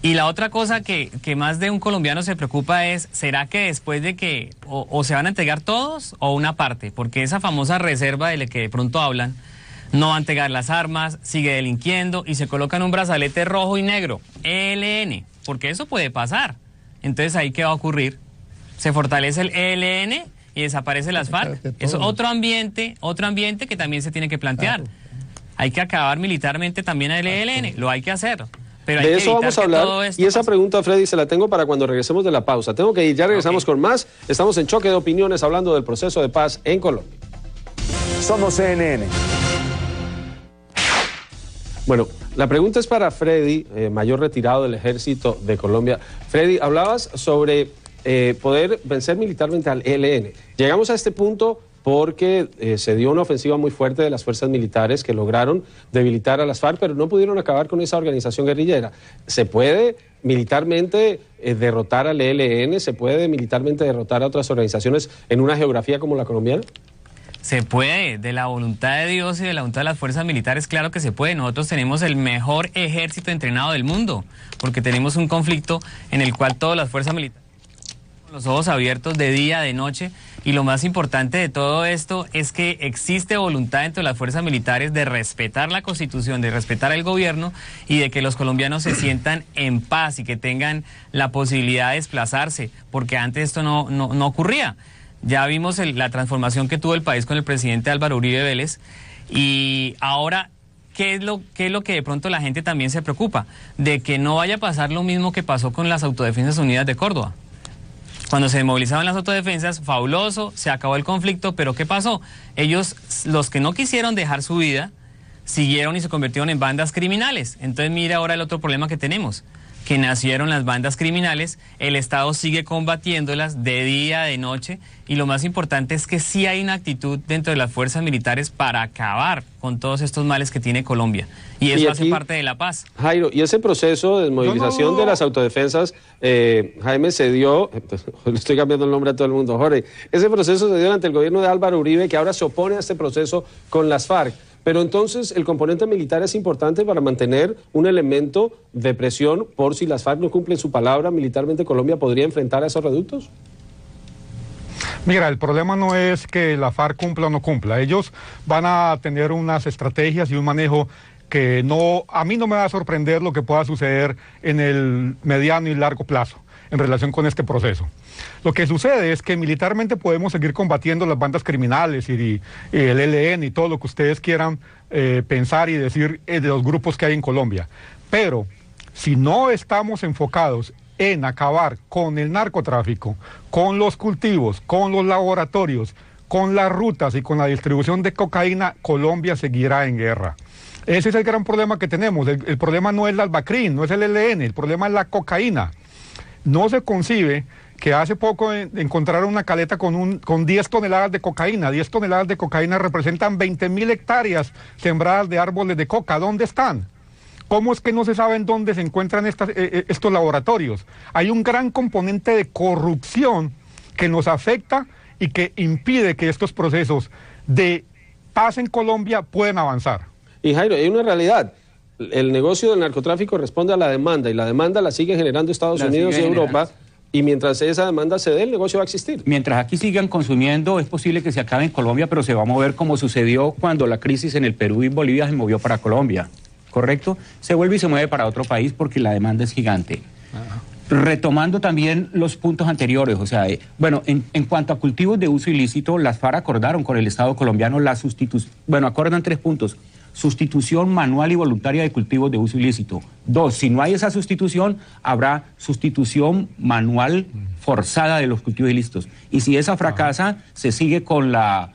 Y la otra cosa que más de un colombiano se preocupa es, ¿será que después de que o se van a entregar todos o una parte? Porque esa famosa reserva de la que de pronto hablan, no va a entregar las armas, sigue delinquiendo y se colocan un brazalete rojo y negro, ELN, porque eso puede pasar. Entonces, ¿ahí qué va a ocurrir? Se fortalece el ELN y desaparece las FARC. Es otro ambiente que también se tiene que plantear. Claro. Hay que acabar militarmente también al ELN, lo hay que hacer. Pero hay de que eso vamos a hablar y esa pase. Pregunta, Freddy, se la tengo para cuando regresemos de la pausa. Tengo que ir, ya regresamos con más. Estamos en Choque de Opiniones hablando del proceso de paz en Colombia. Somos CNN. Bueno, la pregunta es para Freddy, mayor retirado del Ejército de Colombia. Freddy, hablabas sobre poder vencer militarmente al ELN. Llegamos a este punto porque se dio una ofensiva muy fuerte de las fuerzas militares que lograron debilitar a las FARC, pero no pudieron acabar con esa organización guerrillera. ¿Se puede militarmente derrotar al ELN? ¿Se puede militarmente derrotar a otras organizaciones en una geografía como la colombiana? Se puede, de la voluntad de Dios y de la voluntad de las fuerzas militares, claro que se puede. Nosotros tenemos el mejor ejército entrenado del mundo, porque tenemos un conflicto en el cual todas las fuerzas militares Los ojos abiertos de día, de noche, y lo más importante de todo esto es que existe voluntad dentro de las fuerzas militares de respetar la Constitución, de respetar el gobierno y de que los colombianos se sientan en paz y que tengan la posibilidad de desplazarse, porque antes esto no ocurría. Ya vimos la transformación que tuvo el país con el presidente Álvaro Uribe Vélez, y ahora ¿qué es lo que de pronto la gente también se preocupa? De que no vaya a pasar lo mismo que pasó con las Autodefensas Unidas de Córdoba. Cuando se movilizaban las autodefensas, fabuloso, se acabó el conflicto, pero ¿qué pasó? Ellos, los que no quisieron dejar su vida, siguieron y se convirtieron en bandas criminales. Entonces mira ahora el otro problema que tenemos, que nacieron las bandas criminales, el Estado sigue combatiéndolas de día, de noche, y lo más importante es que sí hay una actitud dentro de las fuerzas militares para acabar con todos estos males que tiene Colombia, y eso hace parte de la paz. Jairo, y ese proceso de desmovilización de las autodefensas, Jaime, se dio, le estoy cambiando el nombre a todo el mundo, Jorge, ese proceso se dio durante el gobierno de Álvaro Uribe, que ahora se opone a este proceso con las FARC. Pero entonces el componente militar es importante para mantener un elemento de presión por si las FARC no cumplen su palabra. Militarmente Colombia podría enfrentar a esos reductos. Mira, el problema no es que la FARC cumpla o no cumpla. Ellos van a tener unas estrategias y un manejo que a mí no me va a sorprender lo que pueda suceder en el mediano y largo plazo en relación con este proceso. Lo que sucede es que militarmente podemos seguir combatiendo las bandas criminales y el ELN y todo lo que ustedes quieran pensar y decir de los grupos que hay en Colombia. Pero si no estamos enfocados en acabar con el narcotráfico, con los cultivos, con los laboratorios, con las rutas y con la distribución de cocaína, Colombia seguirá en guerra. Ese es el gran problema que tenemos. El problema no es la Albacrin, no es el ELN, el problema es la cocaína. No se concibe que hace poco encontraron una caleta con 10 toneladas de cocaína. 10 toneladas de cocaína representan 20.000 hectáreas sembradas de árboles de coca. ¿Dónde están? ¿Cómo es que no se sabe en dónde se encuentran estos laboratorios? Hay un gran componente de corrupción que nos afecta y que impide que estos procesos de paz en Colombia puedan avanzar. Y Jairo, hay una realidad. El negocio del narcotráfico responde a la demanda, y la demanda la sigue generando Estados Unidos y Europa, y mientras esa demanda se dé, el negocio va a existir. Mientras aquí sigan consumiendo, es posible que se acabe en Colombia, pero se va a mover como sucedió cuando la crisis en el Perú y Bolivia se movió para Colombia, ¿correcto? Se vuelve y se mueve para otro país porque la demanda es gigante. Retomando también los puntos anteriores, o sea, bueno, en cuanto a cultivos de uso ilícito, las FARC acordaron con el Estado colombiano la sustitución, bueno, acordan 3 puntos. Sustitución manual y voluntaria de cultivos de uso ilícito. 2, si no hay esa sustitución, habrá sustitución manual forzada de los cultivos ilícitos. Y si esa fracasa, se sigue con la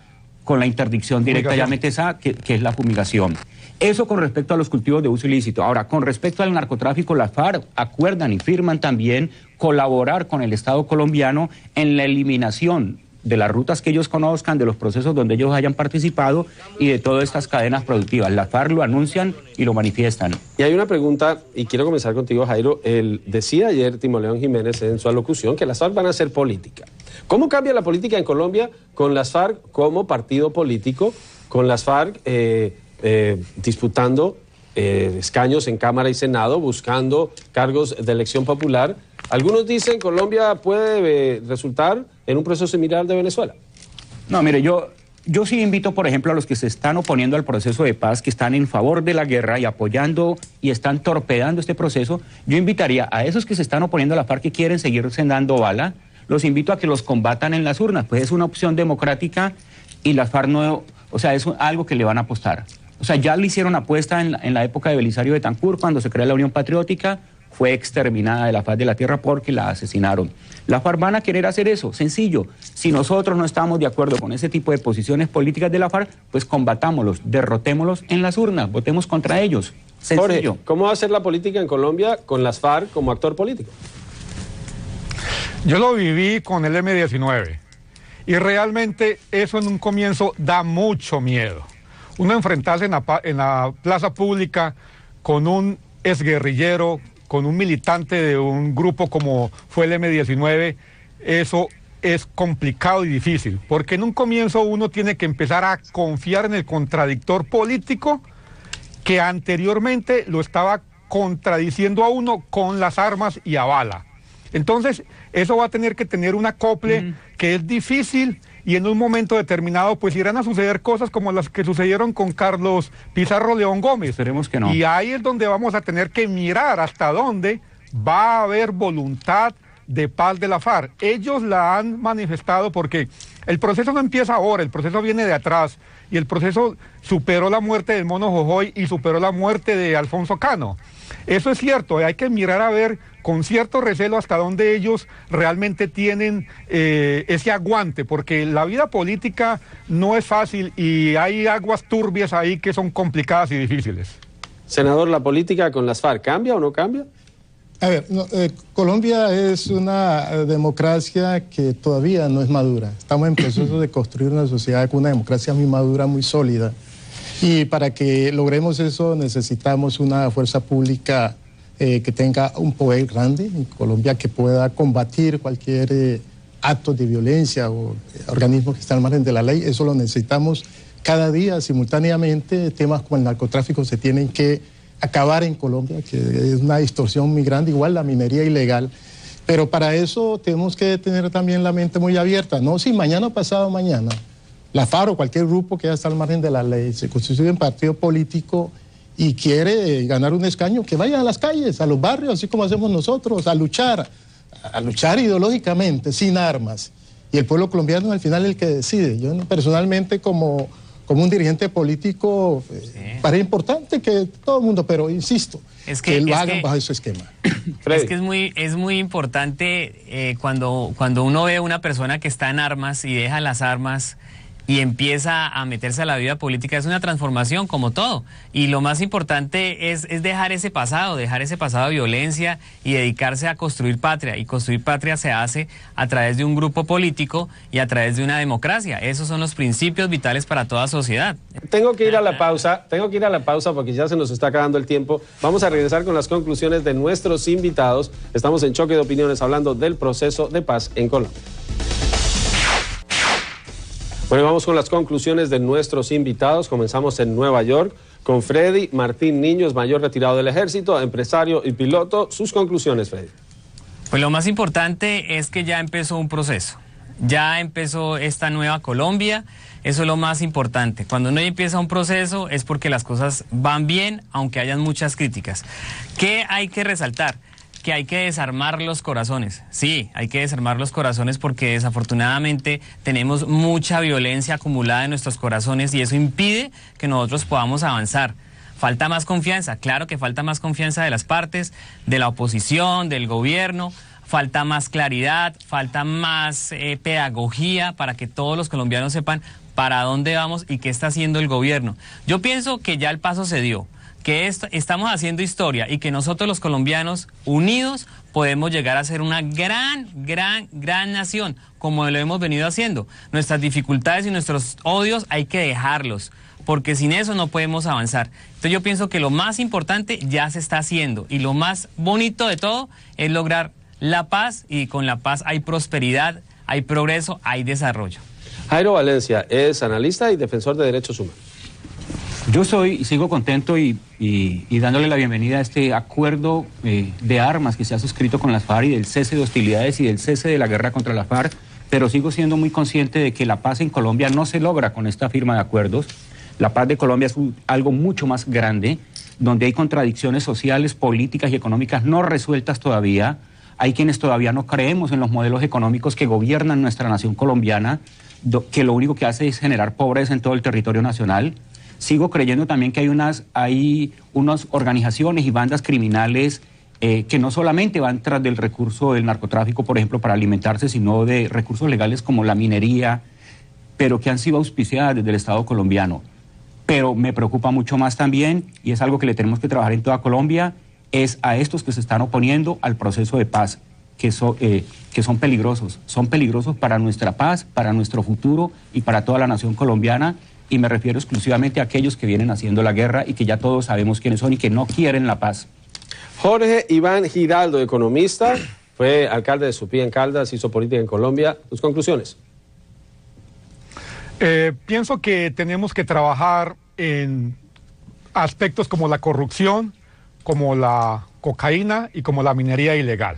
interdicción directa, llámete esa, que es la fumigación. Eso con respecto a los cultivos de uso ilícito. Ahora, con respecto al narcotráfico, las FARC acuerdan y firman también colaborar con el Estado colombiano en la eliminación de las rutas que ellos conozcan, de los procesos donde ellos hayan participado y de todas estas cadenas productivas. Las FARC lo anuncian y lo manifiestan. Y hay una pregunta, y quiero comenzar contigo, Jairo. Decía ayer Timoleón Jiménez en su alocución que las FARC van a hacer política. ¿Cómo cambia la política en Colombia con las FARC como partido político, con las FARC disputando escaños en Cámara y Senado, buscando cargos de elección popular? Algunos dicen Colombia puede resultar en un proceso similar de Venezuela. No, mire, yo sí invito, por ejemplo, a los que se están oponiendo al proceso de paz, que están en favor de la guerra y apoyando y están torpedando este proceso, yo invitaría a esos que se están oponiendo a la FARC, que quieren seguirse dando bala, los invito a que los combatan en las urnas, pues es una opción democrática y las FARC no, o sea, es algo que le van a apostar. O sea, ya le hicieron apuesta en la época de Belisario Betancur, cuando se crea la Unión Patriótica, fue exterminada de la faz de la tierra porque la asesinaron. Las FARC van a querer hacer eso, sencillo. Si nosotros no estamos de acuerdo con ese tipo de posiciones políticas de la FARC, pues combatámoslos, derrotémoslos en las urnas, votemos contra ellos. Sencillo. Jorge, ¿cómo va a ser la política en Colombia con las FARC como actor político? Yo lo viví con el M-19 y realmente eso en un comienzo da mucho miedo. Uno enfrentarse en la plaza pública con un exguerrillero, con un militante de un grupo como fue el M-19, eso es complicado y difícil, porque en un comienzo uno tiene que empezar a confiar en el contradictor político que anteriormente lo estaba contradiciendo a uno con las armas y a bala. Entonces, eso va a tener que tener un acople que es difícil, y en un momento determinado pues irán a suceder cosas como las que sucedieron con Carlos Pizarro León Gómez. Esperemos que no. Y ahí es donde vamos a tener que mirar hasta dónde va a haber voluntad de paz de la FARC. Ellos la han manifestado porque el proceso no empieza ahora, el proceso viene de atrás, y el proceso superó la muerte del Mono Jojoy y superó la muerte de Alfonso Cano. Eso es cierto, hay que mirar a ver con cierto recelo hasta dónde ellos realmente tienen ese aguante, porque la vida política no es fácil y hay aguas turbias ahí que son complicadas y difíciles. Senador, ¿la política con las FARC cambia o no cambia? A ver, Colombia es una democracia que todavía no es madura. Estamos en proceso de construir una sociedad con una democracia muy madura, muy sólida. Y para que logremos eso necesitamos una fuerza pública que tenga un poder grande en Colombia, que pueda combatir cualquier acto de violencia o organismos que están al margen de la ley. Eso lo necesitamos cada día simultáneamente. Temas como el narcotráfico se tienen que acabar en Colombia, que es una distorsión muy grande, igual la minería ilegal. Pero para eso tenemos que tener también la mente muy abierta. No si mañana o pasado mañana la FARC o cualquier grupo que ya está al margen de la ley se constituye en partido político y quiere ganar un escaño, que vayan a las calles, a los barrios, así como hacemos nosotros, a luchar ideológicamente, sin armas. Y el pueblo colombiano al final es el que decide. Yo personalmente como un dirigente político, parece importante que todo el mundo, pero insisto, que lo hagan bajo ese esquema. Es que es muy importante cuando uno ve a una persona que está en armas y deja las armas y empieza a meterse a la vida política, es una transformación como todo. Y lo más importante es dejar ese pasado de violencia y dedicarse a construir patria. Y construir patria se hace a través de un grupo político y a través de una democracia. Esos son los principios vitales para toda sociedad. Tengo que ir a la pausa porque ya se nos está acabando el tiempo. Vamos a regresar con las conclusiones de nuestros invitados. Estamos en Choque de Opiniones hablando del proceso de paz en Colombia. Bueno, vamos con las conclusiones de nuestros invitados. Comenzamos en Nueva York con Freddy Martín Niños, mayor retirado del ejército, empresario y piloto. Sus conclusiones, Freddy. Pues lo más importante es que ya empezó un proceso. Ya empezó esta nueva Colombia. Eso es lo más importante. Cuando uno empieza un proceso es porque las cosas van bien, aunque hayan muchas críticas. ¿Qué hay que resaltar? Que hay que desarmar los corazones. Sí, hay que desarmar los corazones porque desafortunadamente tenemos mucha violencia acumulada en nuestros corazones y eso impide que nosotros podamos avanzar. Falta más confianza, claro que falta más confianza de las partes, de la oposición, del gobierno, falta más claridad, falta más pedagogía para que todos los colombianos sepan para dónde vamos y qué está haciendo el gobierno. Yo pienso que ya el paso se dio, que estamos haciendo historia y que nosotros los colombianos unidos podemos llegar a ser una gran nación, como lo hemos venido haciendo. Nuestras dificultades y nuestros odios hay que dejarlos, porque sin eso no podemos avanzar. Entonces yo pienso que lo más importante ya se está haciendo y lo más bonito de todo es lograr la paz, y con la paz hay prosperidad, hay progreso, hay desarrollo. Jairo Valencia es analista y defensor de derechos humanos. Yo sigo contento y dándole la bienvenida a este acuerdo de armas que se ha suscrito con las FARC y del cese de hostilidades y del cese de la guerra contra las FARC, pero sigo siendo muy consciente de que la paz en Colombia no se logra con esta firma de acuerdos. La paz de Colombia es algo mucho más grande, donde hay contradicciones sociales, políticas y económicas no resueltas todavía. Hay quienes todavía no creemos en los modelos económicos que gobiernan nuestra nación colombiana, que lo único que hace es generar pobreza en todo el territorio nacional. Sigo creyendo también que hay unas organizaciones y bandas criminales que no solamente van tras del recurso del narcotráfico, por ejemplo, para alimentarse, sino de recursos legales como la minería, pero que han sido auspiciadas desde el Estado colombiano. Pero me preocupa mucho más también, y es algo que le tenemos que trabajar en toda Colombia, es a estos que se están oponiendo al proceso de paz, que son peligrosos. Son peligrosos para nuestra paz, para nuestro futuro y para toda la nación colombiana. Y me refiero exclusivamente a aquellos que vienen haciendo la guerra y que ya todos sabemos quiénes son y que no quieren la paz. Jorge Iván Giraldo, economista, fue alcalde de Supí en Caldas, hizo política en Colombia. ¿Tus conclusiones? Pienso que tenemos que trabajar en aspectos como la corrupción, como la cocaína y como la minería ilegal.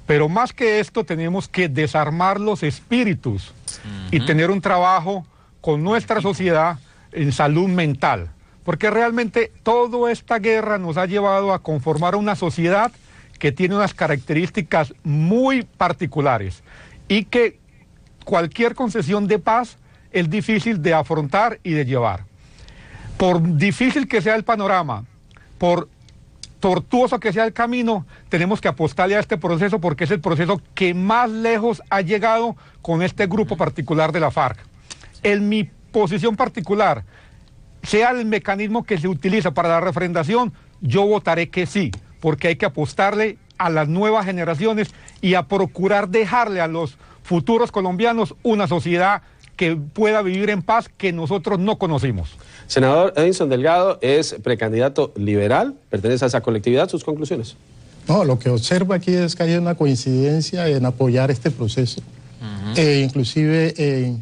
Pero más que esto tenemos que desarmar los espíritus y tener un trabajo con nuestra sociedad en salud mental. Porque realmente toda esta guerra nos ha llevado a conformar una sociedad que tiene unas características muy particulares y que cualquier concesión de paz es difícil de afrontar y de llevar. Por difícil que sea el panorama, por tortuoso que sea el camino, tenemos que apostarle a este proceso porque es el proceso que más lejos ha llegado con este grupo particular de la FARC. En mi posición particular, sea el mecanismo que se utiliza para la refrendación, yo votaré que sí, porque hay que apostarle a las nuevas generaciones y a procurar dejarle a los futuros colombianos una sociedad que pueda vivir en paz que nosotros no conocimos. Senador Edinson Delgado es precandidato liberal, pertenece a esa colectividad. ¿Sus conclusiones? No, lo que observo aquí es que hay una coincidencia en apoyar este proceso, inclusive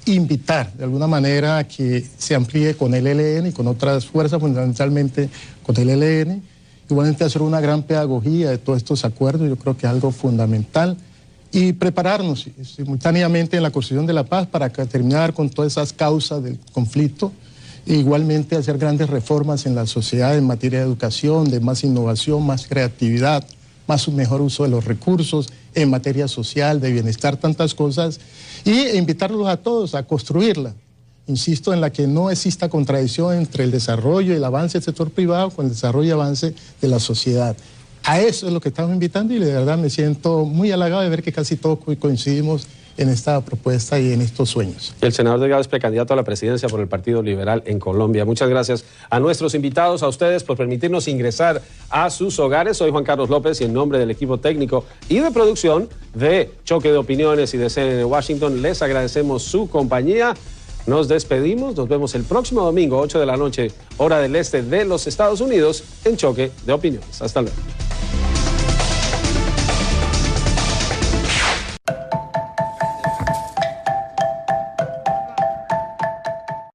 invitar de alguna manera a que se amplíe con el ELN y con otras fuerzas, fundamentalmente con el ELN, igualmente hacer una gran pedagogía de todos estos acuerdos, yo creo que es algo fundamental, y prepararnos simultáneamente en la construcción de la paz para terminar con todas esas causas del conflicto, e igualmente hacer grandes reformas en la sociedad en materia de educación, de más innovación, más creatividad, más un mejor uso de los recursos, en materia social, de bienestar, tantas cosas, y invitarlos a todos a construirla. Insisto en la que no exista contradicción entre el desarrollo y el avance del sector privado con el desarrollo y avance de la sociedad. A eso es lo que estamos invitando y de verdad me siento muy halagado de ver que casi todos coincidimos en esta propuesta y en estos sueños. El senador Delgado es precandidato a la presidencia por el Partido Liberal en Colombia. Muchas gracias a nuestros invitados, a ustedes por permitirnos ingresar a sus hogares. Soy Juan Carlos López y en nombre del equipo técnico y de producción de Choque de Opiniones y de CNN Washington les agradecemos su compañía. Nos despedimos, nos vemos el próximo domingo, 8 de la noche, hora del este de los Estados Unidos, en Choque de Opiniones. Hasta luego.